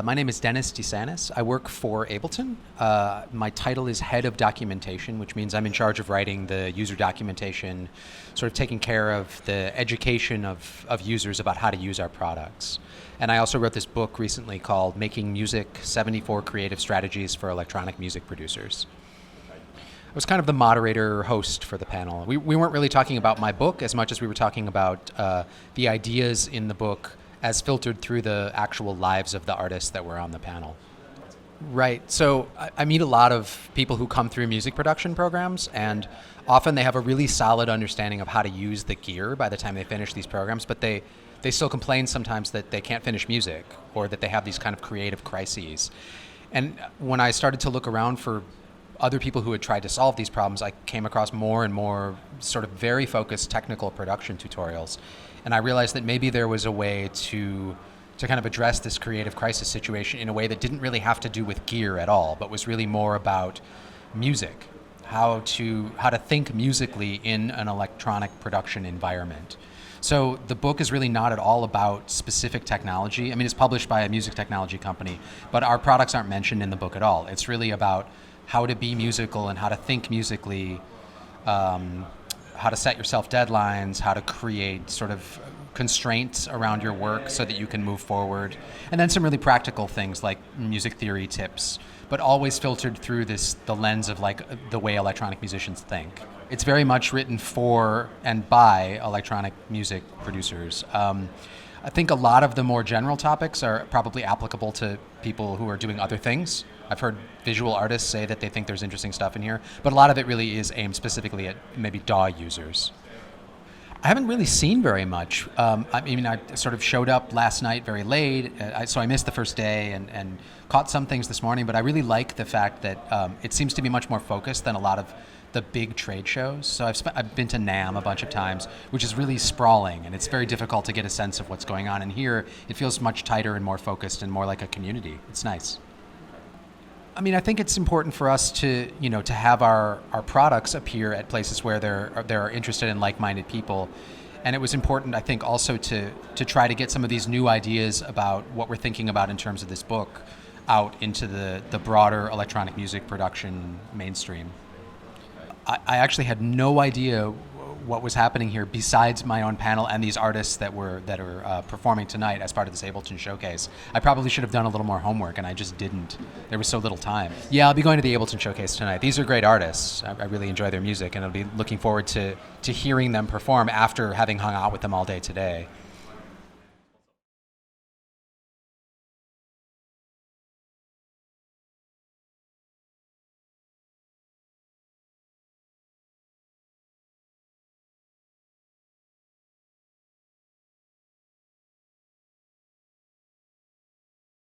My name is Dennis DeSantis. I work for Ableton. My title is Head of Documentation, which means I'm in charge of writing the user documentation, sort of taking care of the education of users about how to use our products. And I also wrote this book recently called Making Music, 74 Creative Strategies for Electronic Music Producers. I was kind of the moderator host for the panel. We weren't really talking about my book as much as we were talking about the ideas in the book as filtered through the actual lives of the artists that were on the panel. Right, so I meet a lot of people who come through music production programs, and often they have a really solid understanding of how to use the gear by the time they finish these programs, but they still complain sometimes that they can't finish music or that they have these kind of creative crises. And when I started to look around for other people who had tried to solve these problems, I came across more and more sort of very focused technical production tutorials. And I realized that maybe there was a way to kind of address this creative crisis situation in a way that didn't really have to do with gear at all, but was really more about music, how to think musically in an electronic production environment. So the book is really not at all about specific technology. I mean, it's published by a music technology company, but our products aren't mentioned in the book at all. It's really about how to be musical and how to think musically, how to set yourself deadlines, how to create sort of constraints around your work so that you can move forward. And then some really practical things like music theory tips, but always filtered through the lens of like the way electronic musicians think. It's very much written for and by electronic music producers. I think a lot of the more general topics are probably applicable to people who are doing other things. I've heard visual artists say that they think there's interesting stuff in here, but a lot of it really is aimed specifically at maybe DAW users. I haven't really seen very much. I sort of showed up last night very late, so I missed the first day and caught some things this morning, but I really like the fact that it seems to be much more focused than a lot of the big trade shows. So I've been to NAMM a bunch of times, which is really sprawling, and it's very difficult to get a sense of what's going on. And here, it feels much tighter and more focused and more like a community. It's nice. I mean, I think it's important for us to have our products appear at places where they're interested in like-minded people. And it was important, I think, also to try to get some of these new ideas about what we're thinking about in terms of this book out into the broader electronic music production mainstream. I actually had no idea what was happening here besides my own panel and these artists that are performing tonight as part of this Ableton showcase. I probably should have done a little more homework, and I just didn't. There was so little time. Yeah, I'll be going to the Ableton showcase tonight. These are great artists. I really enjoy their music, and I'll be looking forward to hearing them perform after having hung out with them all day today.